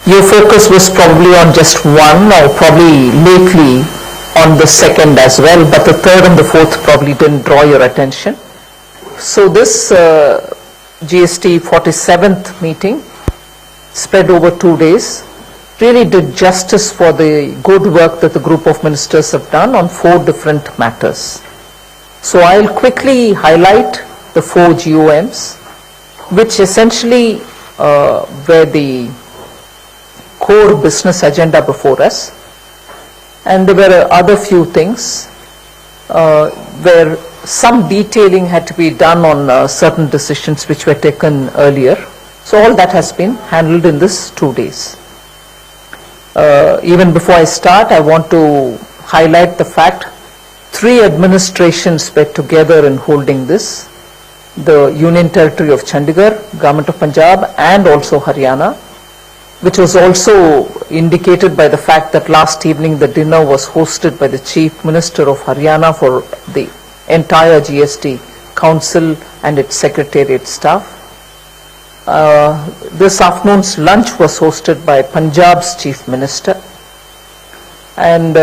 your focus was probably on just one, or probably lately on the second as well, but the third and the fourth probably didn't draw your attention. So this GST 47th meeting, spread over 2 days, really did justice for the good work that the group of ministers have done on 4 different matters. So I'll quickly highlight the 4 GOMs, which essentially were the core business agenda before us. And there were other few things where some detailing had to be done on certain decisions which were taken earlier. So all that has been handled in this 2 days. Even before I start, I want to highlight the fact 3 administrations were together in holding this: the Union Territory of Chandigarh, Government of Punjab, and also Haryana, which was also indicated by the fact that last evening the dinner was hosted by the Chief Minister of Haryana for the entire GST Council and its Secretariat staff. This afternoon's lunch was hosted by Punjab's Chief Minister. And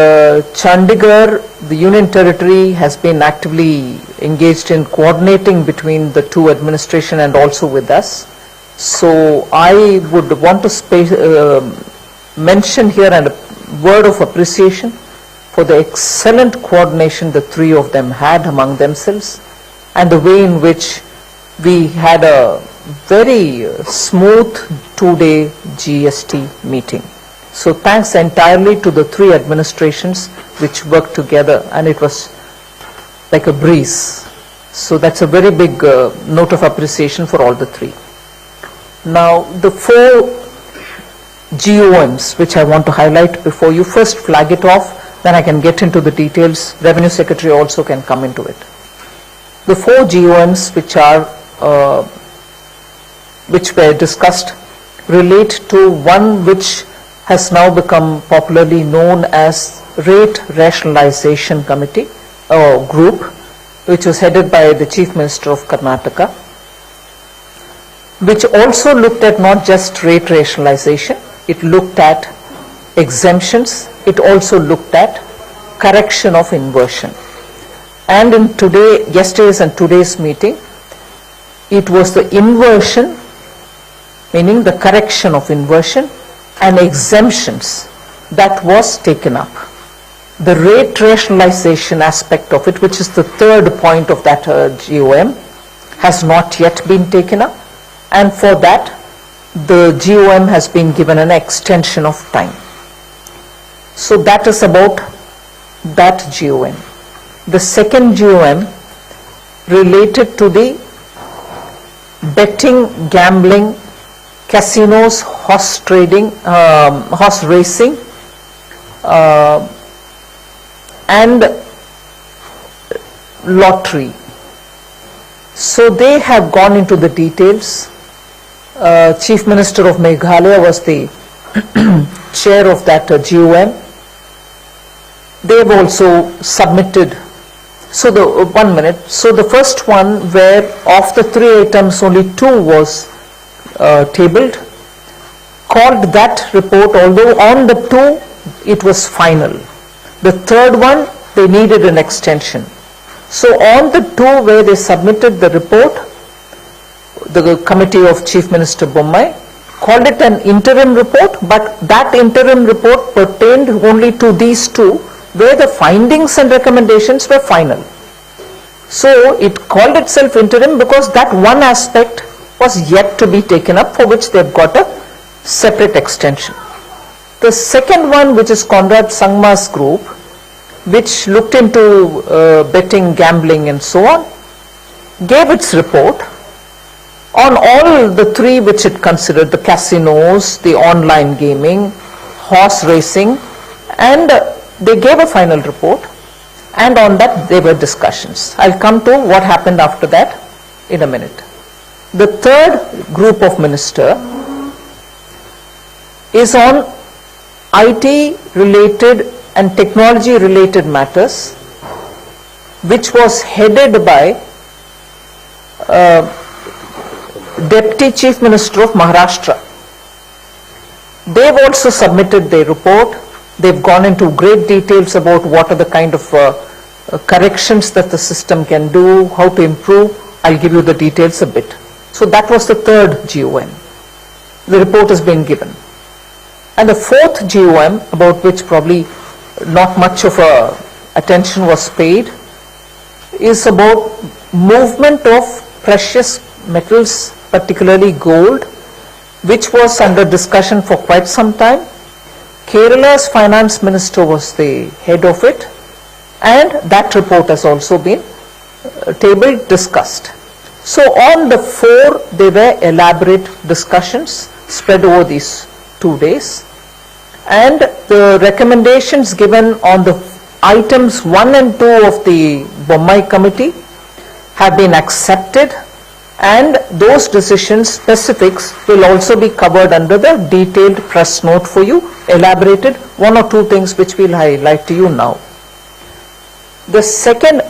Chandigarh, the Union Territory, has been actively engaged in coordinating between the 2 administrations and also with us. So I would want to mention here a word of appreciation for the excellent coordination the 3 of them had among themselves, and the way in which we had a very smooth 2-day GST meeting. So thanks entirely to the 3 administrations which worked together, and it was like a breeze. So that's a very big note of appreciation for all the 3. Now the 4 GOMs which I want to highlight before you, first flag it off, then I can get into the details. Revenue Secretary also can come into it. The 4 GOMs which were discussed relate to one which has now become popularly known as Rate Rationalization Committee or Group, which was headed by the Chief Minister of Karnataka, which also looked at not just rate rationalization, it looked at exemptions, it also looked at correction of inversion. And in yesterday's and today's meeting, it was the inversion, meaning the correction of inversion, and exemptions that was taken up. The rate rationalization aspect of it, which is the 3rd point of that GOM, has not yet been taken up, and for that the GOM has been given an extension of time. So that is about that GOM. The second GOM related to the betting, gambling, casinos, horse trading, horse racing, and lottery. So they have gone into the details. Chief Minister of Meghalaya was the chair of that GOM. They have also submitted. So the first one, where of the 3 items only 2 was tabled, called that report, although on the 2 it was final. The 3rd one, they needed an extension. So on the 2 where they submitted the report, the committee of Chief Minister Bommai called it an interim report, but that interim report pertained only to these 2, where the findings and recommendations were final. So it called itself interim because that one aspect was yet to be taken up, for which they've got a separate extension. The second one, which is Conrad Sangma's group, which looked into betting, gambling and so on, gave its report on all the 3 which it considered: the casinos, the online gaming, horse racing, and they gave a final report, and on that there were discussions. I'll come to what happened after that in a minute. The 3rd group of minister is on IT related and technology related matters, which was headed by Deputy Chief Minister of Maharashtra. They've also submitted their report. They've gone into great details about what are the kind of corrections that the system can do, how to improve. I'll give you the details a bit. So that was the third GOM. The report has been given. And the fourth GOM, about which probably not much of attention was paid, is about movement of precious metals, particularly gold, which was under discussion for quite some time. Kerala's finance minister was the head of it, and that report has also been tabled, discussed. So on the four, there were elaborate discussions spread over these 2 days, and the recommendations given on the items 1 and 2 of the Bommai committee have been accepted, and those decisions specifics will also be covered under the detailed press note for you, elaborated. 1 or 2 things which we'll highlight to you now. The second,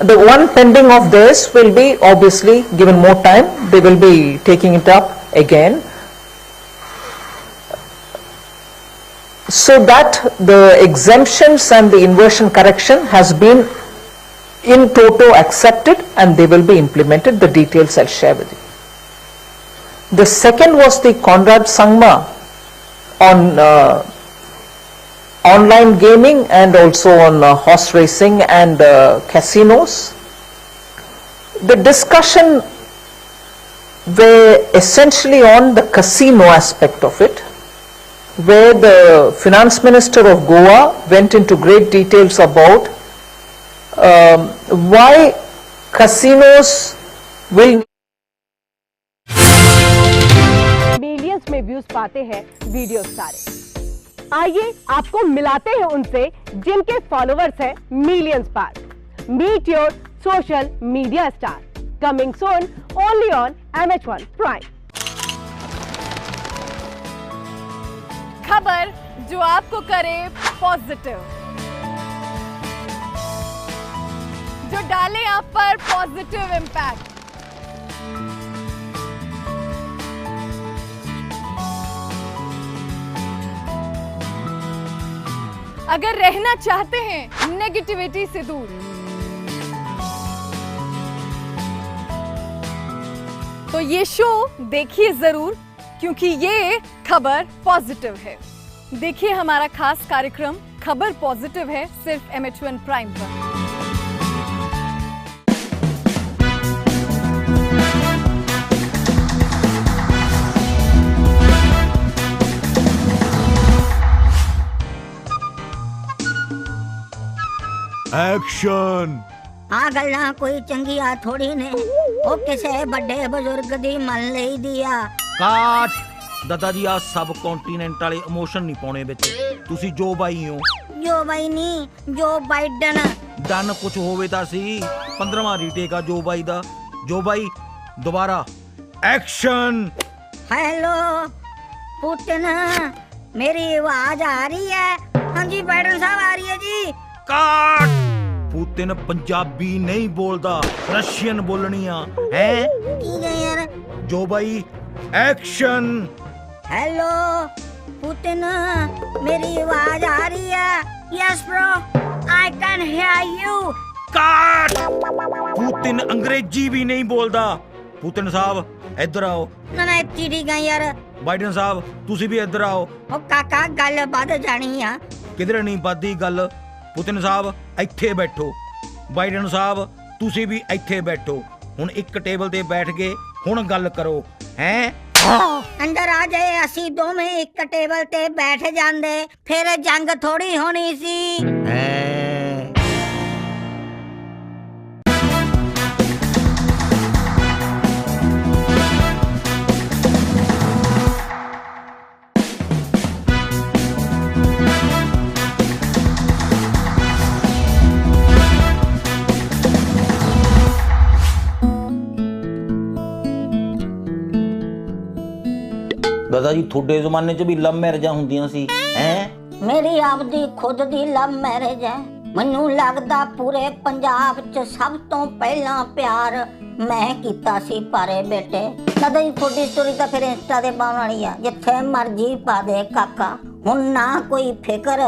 the one pending of this will be obviously given more time. They will be taking it up again, so that the exemptions and the inversion correction has been in toto accepted, and they will be implemented. The details I'll share with you. The second was the Conrad Sangma on online gaming and also on horse racing and casinos. The discussion were essentially on the casino aspect of it, where the finance minister of Goa went into great details about why casinos will millions में views पाते हैं video सारे। आइए आपको मिलाते हैं उनसे जिनके फॉलोवर्स हैं मिलियंस पार। Meet your social media star, coming soon only on MH1 prime. खबर जो आपको करे पॉजिटिव, जो डाले आप पर पॉजिटिव इम्पैक्ट। अगर रहना चाहते हैं नेगेटिविटी से दूर, तो ये शो देखिए जरूर, क्योंकि ये खबर पॉजिटिव है। देखिए हमारा खास कार्यक्रम खबर पॉजिटिव है सिर्फ MH1 प्राइम पर। एक्शन। आ गल्ला कोई चंगिया थोड़ी ने, ओ किसे बड़े बुजुर्ग दी मन लई दिया। काट। दादा जी आ सब कॉन्टिनेंट वाले इमोशन नहीं पाने विच। तुसी जो बाई हो। जो बाई नहीं, जो बाइडन। डन कुछ होवे ता सी। 15वां रीटेक आ जो बाई दा। जो बाई दोबारा एक्शन। हेलो पुतिन, मेरी आवाज आ रही है? हाँ जी बाइडन साहब आ रही है जी। काट। पुतिन पंजाबी नहीं बोलदा, रशियन बोलनी आ है। ठीक है यार। जो बाई एक्शन। हेलो पुतिन, मेरी आवाज आ रही है? Yes bro, I can hear you. काट। पुतिन अंग्रेजी भी नहीं बोलदा। पुतिन साहब इधर आओ। ना ठीक है यार। बाइडन साहब तुसी भी इधर आओ। ओ काका गल बद जानी आ। किधर नहीं बददी गल। पुतिन साहब ਇੱਥੇ बैठो। बाइडन साहब तुसी भी ਇੱਥੇ बैठो। हुण एक टेबल ते बैठ गए, हुण गल करो हैं। अंदर आ जाए, असी दोवें एक टेबल ते बैठ जांदे, फिर जंग थोड़ी होनी सी। दादा जी थोड़े जमाने च भी लव मैरिजां हुंदियां सी हैं? मेरी आपदी खुद दी लव मैरिज है। ਮੈਨੂੰ ਲੱਗਦਾ ਪੂਰੇ ਪੰਜਾਬ 'ਚ ਸਭ ਤੋਂ ਪਹਿਲਾਂ ਪਿਆਰ ਮੈਂ ਕੀਤਾ ਸੀ ਪਾਰੇ ਬੇਟੇ। ਦਾਦਾ ਜੀ ਤੁਹਾਡੀ ਸਟੋਰੀ ਤਾਂ ਫਿਰ ਇੰਸਟਾ ਤੇ ਪਾਉਣ ਵਾਲੀ ਆ, ਜਿੱਥੇ ਮਰਜੀ ਪਾ ਦੇ ਕਾਕਾ। ਹੁਣ ਨਾ ਕੋਈ ਫਿਕਰ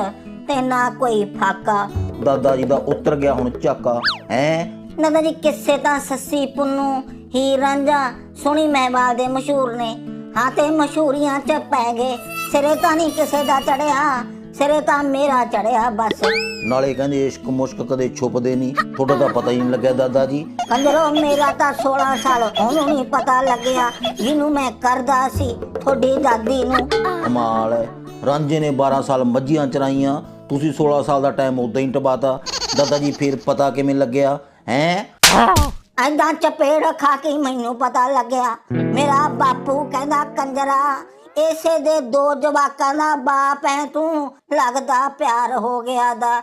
ਤੇ ਨਾ ਕੋਈ ਫਾਕਾ। ਦਾਦਾ ਜੀ ਦਾ ਉਤਰ ਗਿਆ ਹੁਣ ਝਾਕਾ ਹੈ। ਦਾਦਾ ਜੀ ਕਿਸੇ ਤਾਂ ਸੱਸੀ ਪੁੰਨੂ ਹੀਰ ਰਾਂਝਾ ਸੋਹਣੀ ਮਹਿਵਾਲ ਦੇ ਮਸ਼ਹੂਰ ਨੇ। ਹਾਂ ਤੇ ਮਸ਼ਹੂਰੀਆਂ ਚ ਪੈ ਗਏ, ਸਿਰੇ ਤਾਂ ਨਹੀਂ ਕਿਸੇ ਦਾ ਚੜਿਆ, ਸਿਰੇ ਤਾਂ ਮੇਰਾ ਚੜਿਆ ਬਸ। ਨਾਲੇ ਕਹਿੰਦੇ ਇਸ਼ਕ ਮੁਸ਼ਕ ਕਦੇ ਛੁਪਦੇ ਨਹੀਂ, ਤੁਹਾਡਾ ਤਾਂ ਪਤਾ ਹੀ ਨਹੀਂ ਲੱਗਿਆ ਦਾਦਾ ਜੀ। ਕੰਜਰੋ ਮੇਰਾ ਤਾਂ 16 ਸਾਲ ਉਹਨੂੰ ਨਹੀਂ ਪਤਾ ਲੱਗਿਆ ਜਿਹਨੂੰ ਮੈਂ ਕਰਦਾ ਸੀ ਤੁਹਾਡੀ ਦਾਦੀ ਨੂੰ। ਕਮਾਲ ਹੈ, ਰਾਂਝੇ ਨੇ 12 ਸਾਲ ਮੱਝੀਆਂ ਚਰਾਈਆਂ, ਤੁਸੀਂ 16 ਸਾਲ ਦਾ ਟਾਈਮ ਉਦਾਂ ਹੀ ਟਪਾਤਾ। ਦਾਦਾ ਜੀ ਫਿਰ ਪਤਾ ਕਿਵੇਂ ਲੱਗਿਆ ਹੈ? ਐਦਾਂ ਚਪੇੜ ਖਾ ਕੇ ਮੈਨੂੰ ਪਤਾ ਲੱਗਿਆ। ਮੇਰਾ ਬਾਪੂ ਕਹਿੰਦਾ ਕੰਜਰਾ ਇਸੇ ਦੇ 2 ਜਵਾਕਾਂ ਦਾ ਬਾਪ ਹੈ ਤੂੰ, ਲੱਗਦਾ ਪਿਆਰ ਹੋ ਗਿਆ ਦਾ।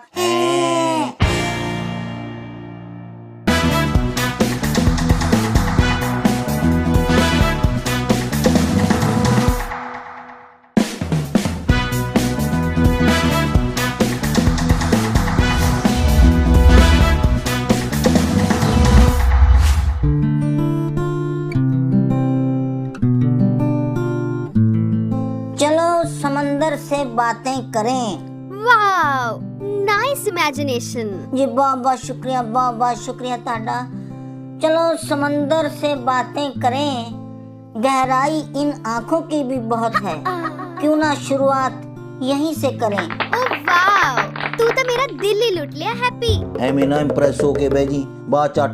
समंदर से बातें करें। Wow, nice imagination. जी बहुत बहुत शुक्रिया ताड़ा। चलो समंदर से बातें करें, गहराई इन आंखों की भी बहुत है, क्यों ना शुरुआत यहीं से करें। ओह वाओ, तू तो मेरा दिल ही लुट लिया हैप्पी। ਐਵੇਂ ਨਾ ਇੰਪ੍ਰੈਸ ਹੋ ਕੇ ਬਹਿ ਜੀ, ਬਾਅਦ ਚ